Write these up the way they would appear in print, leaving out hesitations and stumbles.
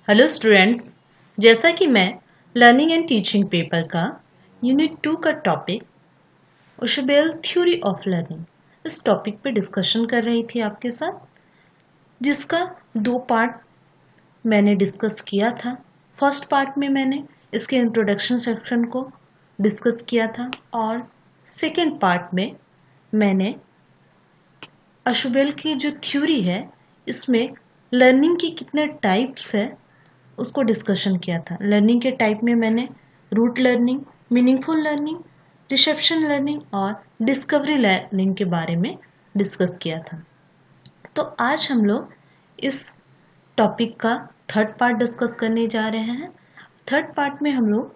Hello students, जैसा कि मैं लर्निंग एंड टीचिंग पेपर का यूनिट 2 का टॉपिक उशबेल थ्योरी ऑफ लर्निंग इस टॉपिक पे डिस्कशन कर रही थी आपके साथ, जिसका 2 पार्ट मैंने डिस्कस किया था। फर्स्ट पार्ट में मैंने इसके इंट्रोडक्शन सेक्शन को डिस्कस किया था और सेकेंड पार्ट में मैंने अशुबेल की जो थ्योरी है इसमें लर्निंग की कितने टाइप्स है उसको डिस्कशन किया था। लर्निंग के टाइप में मैंने rote learning, meaningful learning, reception learning और डिस्कवरी लर्निंग के बारे में डिस्कस किया था। तो आज हम लोग इस टॉपिक का थर्ड पार्ट डिस्कस करने जा रहे हैं। थर्ड पार्ट में हम लोग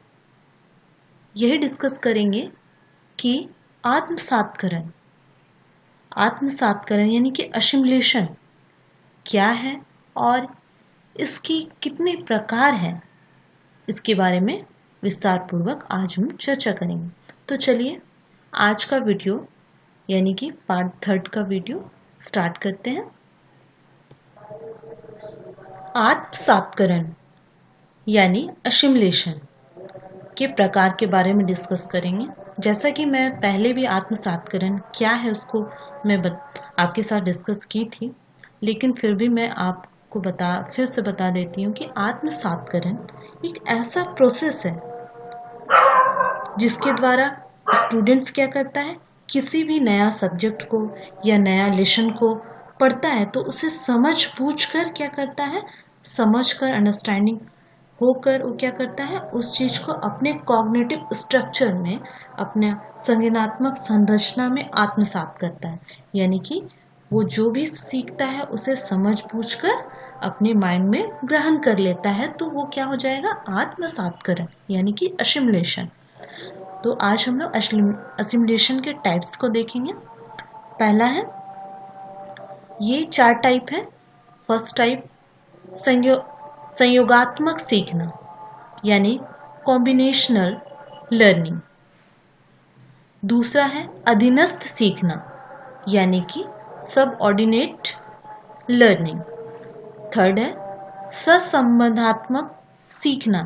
यह डिस्कस करेंगे कि आत्मसात्करण यानी कि असिमिलेशन क्या है और इसकी कितने प्रकार हैं, इसके बारे में विस्तार पूर्वक आज हम चर्चा करेंगे। तो चलिए आज का वीडियो यानी कि पार्ट थर्ड का वीडियो स्टार्ट करते हैं। आत्मसात्करण यानी असिमिलेशन के प्रकार के बारे में डिस्कस करेंगे। जैसा कि मैं पहले भी आत्मसात्करण क्या है उसको मैं आपके साथ डिस्कस की थी, लेकिन फिर भी मैं आपको फिर से बता देती हूँ कि आत्मसात्करण एक ऐसा प्रोसेस है जिसके द्वारा स्टूडेंट्स क्या करता है, किसी भी नया सब्जेक्ट को या नया लेसन को पढ़ता है तो उसे समझ बूझ कर क्या करता है, समझ कर अंडरस्टैंडिंग होकर वो क्या करता है, उस चीज़ को अपने कॉग्निटिव स्ट्रक्चर में, अपने संज्ञानात्मक संरचना में आत्मसात करता है। यानी कि वो जो भी सीखता है उसे समझ बूझ कर अपने माइंड में ग्रहण कर लेता है, तो वो क्या हो जाएगा, आत्मसात्करण यानी कि असिमिलेशन। तो आज हम लोग असिमिलेशन के टाइप्स को देखेंगे। पहला है, ये 4 टाइप है। फर्स्ट टाइप संयोगात्मक सीखना यानी कॉम्बिनेशनल लर्निंग। दूसरा है अधीनस्थ सीखना यानी कि सबऑर्डिनेट लर्निंग। थर्ड है सहसंबंधात्मक सीखना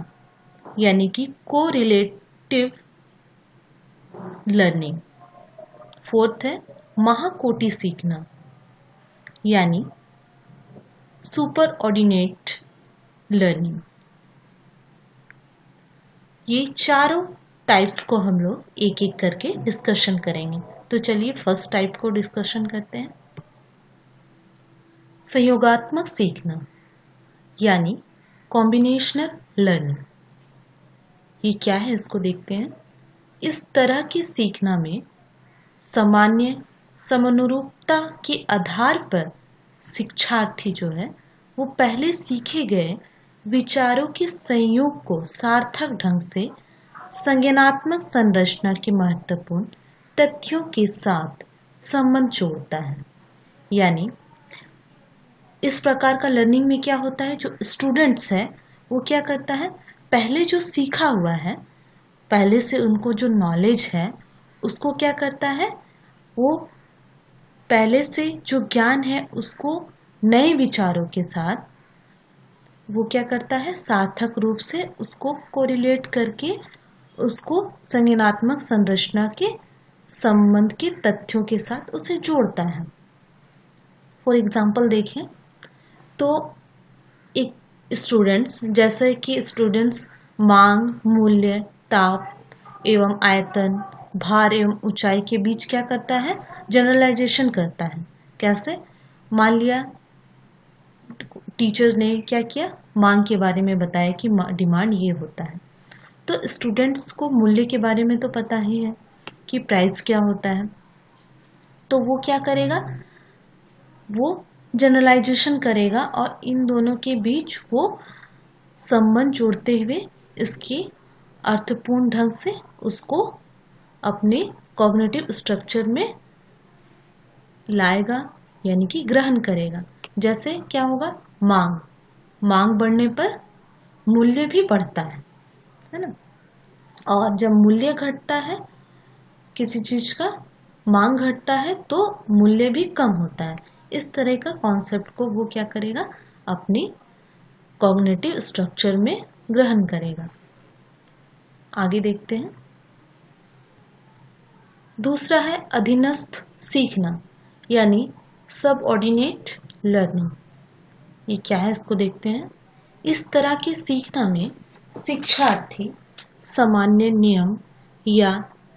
यानी कि कोरिलेटिव लर्निंग। फोर्थ है महाकोटि सीखना यानी सुपर ऑर्डिनेट लर्निंग। ये चारों टाइप्स को हम लोग एक एक करके डिस्कशन करेंगे। तो चलिए फर्स्ट टाइप को डिस्कशन करते हैं। संयोगात्मक सीखना यानी कॉम्बिनेशनल लर्निंग। ये क्या है इसको देखते हैं। इस तरह की सीखना में सामान्य समनुरूपता के आधार पर शिक्षार्थी जो है वो पहले सीखे गए विचारों के संयोग को सार्थक ढंग से संज्ञानात्मक संरचना के महत्वपूर्ण तथ्यों के साथ संबंध जोड़ता है। यानी इस प्रकार का लर्निंग में क्या होता है, जो स्टूडेंट्स है वो क्या करता है, पहले जो सीखा हुआ है, पहले से उनको जो नॉलेज है उसको क्या करता है, वो पहले से जो ज्ञान है उसको नए विचारों के साथ वो क्या करता है, सार्थक रूप से उसको कोरिलेट करके उसको संज्ञानात्मक संरचना के संबंध के तथ्यों के साथ उसे जोड़ता है। फॉर एग्जाम्पल देखें तो एक स्टूडेंट्स, जैसे कि स्टूडेंट्स मांग, मूल्य, ताप एवं आयतन, भार एवं ऊंचाई के बीच क्या करता है, जनरलाइजेशन करता है। कैसे, मान लिया टीचर ने क्या किया, मांग के बारे में बताया कि डिमांड ये होता है, तो स्टूडेंट्स को मूल्य के बारे में तो पता ही है कि प्राइस क्या होता है, तो वो क्या करेगा, वो जनरलाइजेशन करेगा और इन दोनों के बीच वो संबंध जोड़ते हुए इसके अर्थपूर्ण ढंग से उसको अपने कॉग्निटिव स्ट्रक्चर में लाएगा यानी कि ग्रहण करेगा। जैसे क्या होगा, मांग बढ़ने पर मूल्य भी बढ़ता है ना, और जब मूल्य घटता है किसी चीज का, मांग घटता है तो मूल्य भी कम होता है। इस तरह का कॉन्सेप्ट को वो क्या करेगा, अपनी कॉग्निटिव स्ट्रक्चर में ग्रहण करेगा। आगे देखते हैं। दूसरा है अधीनस्थ सीखना यानी सबऑर्डिनेट लर्निंग। ये क्या है इसको देखते हैं। इस तरह के सीखना में शिक्षार्थी सामान्य नियम या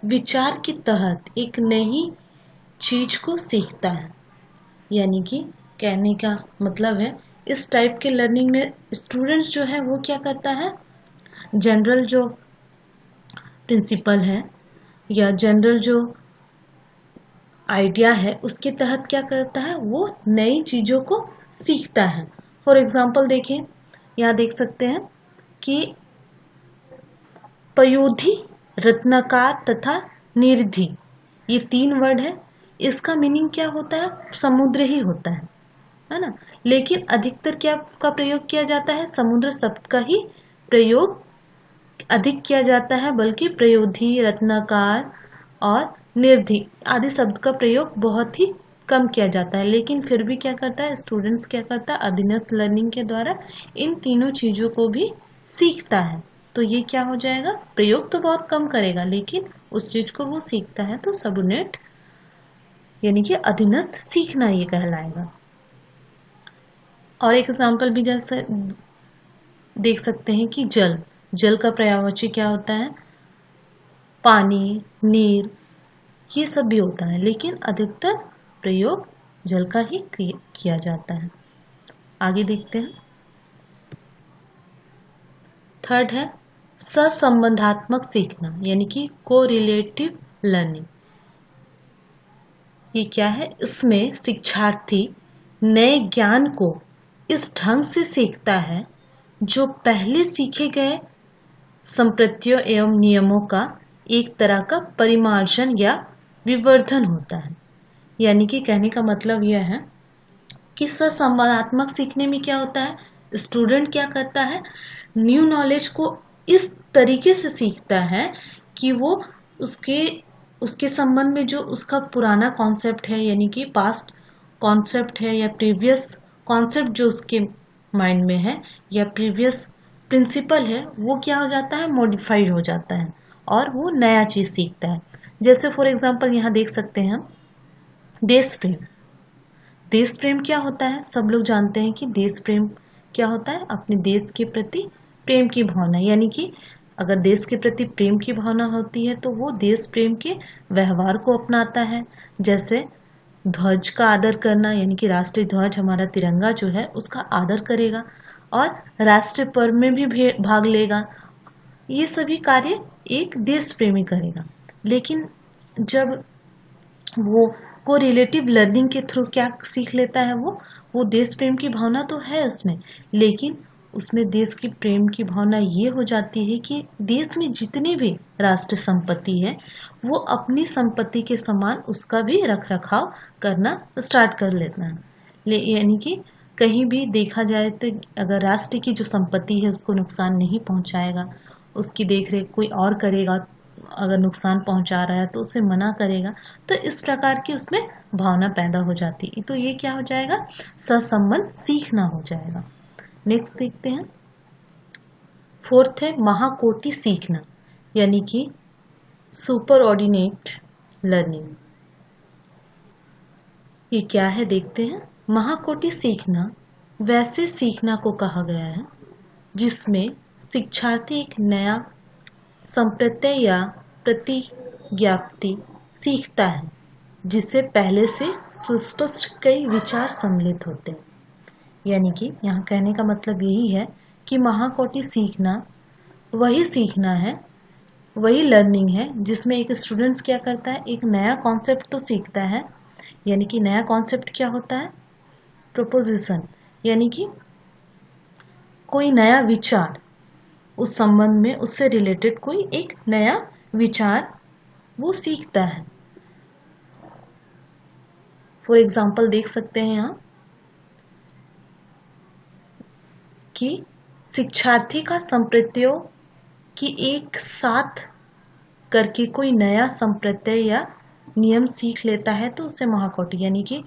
विचार के तहत एक नई चीज को सीखता है। यानी कि कहने का मतलब है इस टाइप के लर्निंग में स्टूडेंट्स जो है वो क्या करता है, जनरल जो प्रिंसिपल है या जनरल जो आइडिया है उसके तहत क्या करता है, वो नई चीज़ों को सीखता है। फॉर एग्जाम्पल देखें, यहाँ देख सकते हैं कि पयोधी, रत्नाकार तथा निधि, ये 3 वर्ड है। इसका मीनिंग क्या होता है, समुद्र ही होता है ना। लेकिन अधिकतर क्या का प्रयोग किया जाता है, समुद्र शब्द का ही प्रयोग अधिक किया जाता है, बल्कि प्रयोधी, रत्नाकार और निधि आदि शब्द का प्रयोग बहुत ही कम किया जाता है। लेकिन फिर भी क्या करता है, स्टूडेंट्स क्या करता है, अधीनस्थ लर्निंग के द्वारा इन तीनों चीज़ों को भी सीखता है। तो ये क्या हो जाएगा, प्रयोग तो बहुत कम करेगा लेकिन उस चीज को वो सीखता है, तो सबऑर्डिनेट यानी कि अधीनस्थ सीखना ये कहलाएगा। और एक एग्जाम्पल भी जैसे देख सकते हैं कि जल का पर्यायवाची क्या होता है, पानी, नीर, ये सब भी होता है, लेकिन अधिकतर प्रयोग जल का ही किया जाता है। आगे देखते हैं। थर्ड है सहसंबंधात्मक सीखना यानी कि कोरिलेटिव लर्निंग। ये क्या है, इसमें शिक्षार्थी नए ज्ञान को इस ढंग से सीखता है जो पहले सीखे गए संप्रत्यों एवं नियमों का एक तरह का परिमार्जन या विवर्धन होता है। यानी कि कहने का मतलब यह है कि सहसंबंधात्मक सीखने में क्या होता है, स्टूडेंट क्या करता है, न्यू नॉलेज को इस तरीके से सीखता है कि वो उसके संबंध में जो उसका पुराना कॉन्सेप्ट है यानी कि पास्ट कॉन्सेप्ट है या प्रीवियस कॉन्सेप्ट जो उसके माइंड में है या प्रीवियस प्रिंसिपल है, वो क्या हो जाता है, मॉडिफाइड हो जाता है और वो नया चीज़ सीखता है। जैसे फॉर एग्जांपल यहाँ देख सकते हैं हम देश प्रेम। देश प्रेम क्या होता है, सब लोग जानते हैं कि देश प्रेम क्या होता है, अपने देश के प्रति प्रेम की भावना। यानी कि अगर देश के प्रति प्रेम की भावना होती है तो वो देश प्रेम के व्यवहार को अपनाता है। जैसे ध्वज का आदर करना, यानी कि राष्ट्रीय ध्वज हमारा तिरंगा जो है उसका आदर करेगा और राष्ट्रीय पर्व में भी भाग लेगा। ये सभी कार्य एक देश प्रेमी करेगा। लेकिन जब वो को रिलेटिव लर्निंग के थ्रू क्या सीख लेता है, वो देश प्रेम की भावना तो है उसमें, लेकिन उसमें देश की प्रेम की भावना ये हो जाती है कि देश में जितनी भी राष्ट्रीय संपत्ति है वो अपनी संपत्ति के समान उसका भी रख रखाव करना स्टार्ट कर लेना है। यानी कि कहीं भी देखा जाए तो अगर राष्ट्र की जो संपत्ति है उसको नुकसान नहीं पहुंचाएगा, उसकी देखरेख कोई और करेगा, अगर नुकसान पहुंचा रहा है तो उसे मना करेगा। तो इस प्रकार की उसमें भावना पैदा हो जाती है। तो ये क्या हो जाएगा, सहसंबंध सीखना हो जाएगा। नेक्स्ट देखते हैं। फोर्थ है महाकोटि सीखना यानी कि सुपर ऑर्डिनेट लर्निंग। ये क्या है देखते हैं। महाकोटि सीखना वैसे सीखना को कहा गया है जिसमें शिक्षार्थी एक नया संप्रत्यय या प्रतिज्ञाप्ति सीखता है जिसे पहले से सुस्पष्ट कई विचार सम्मिलित होते हैं। यानी कि यहाँ कहने का मतलब यही है कि महाकोटि सीखना वही सीखना है, वही लर्निंग है जिसमें एक स्टूडेंट्स क्या करता है, एक नया कॉन्सेप्ट तो सीखता है। यानी कि नया कॉन्सेप्ट क्या होता है, प्रोपोजिशन, यानी कि कोई नया विचार, उस संबंध में उससे रिलेटेड कोई एक नया विचार वो सीखता है। फॉर एग्जाम्पल देख सकते हैं यहाँ कि शिक्षार्थी का संप्रत्ययों की एक साथ करके कोई नया संप्रत्यय या नियम सीख लेता है तो उसे महाकोटि, यानी कि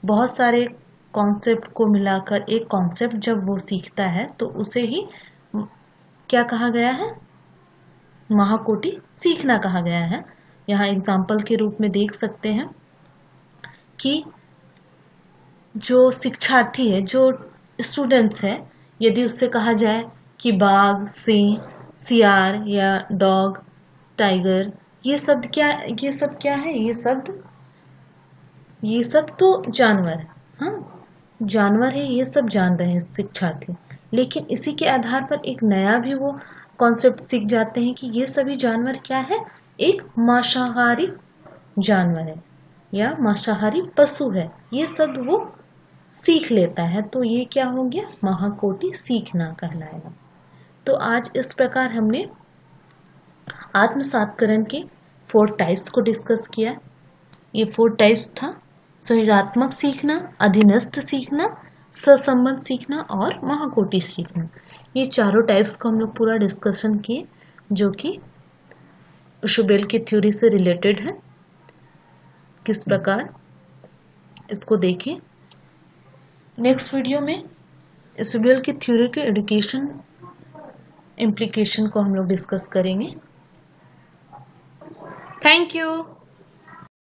बहुत सारे कॉन्सेप्ट को मिलाकर एक कॉन्सेप्ट जब वो सीखता है तो उसे ही क्या कहा गया है, महाकोटि सीखना कहा गया है। यहाँ एग्जाम्पल के रूप में देख सकते हैं कि जो शिक्षार्थी है, जो स्टूडेंट्स है, यदि उससे कहा जाए कि बाघ, सिंह, सियार या डॉग, टाइगर, ये सब क्या है, ये सब तो जानवर है। हाँ, जानवर है, ये सब जान रहे हैं शिक्षार्थी, लेकिन इसी के आधार पर एक नया भी वो कॉन्सेप्ट सीख जाते हैं कि ये सभी जानवर क्या है, एक मांसाहारी जानवर है या मांसाहारी पशु है, ये सब वो सीख लेता है। तो ये क्या हो गया, महाकोटि सीखना कहलाएगा। तो आज इस प्रकार हमने आत्मसात्करण के 4 टाइप्स को डिस्कस किया। ये 4 टाइप्स था शरीरात्मक सीखना, अधीनस्थ सीखना, सहसंबंध सीखना और महाकोटि सीखना। ये चारों टाइप्स को हम लोग पूरा डिस्कशन किए, जो कि इशोबेल की थ्योरी से रिलेटेड है। किस प्रकार इसको देखें। नेक्स्ट वीडियो में इशोबेल की थ्योरी के एजुकेशन इम्प्लीकेशन को हम लोग डिस्कस करेंगे। Thank you.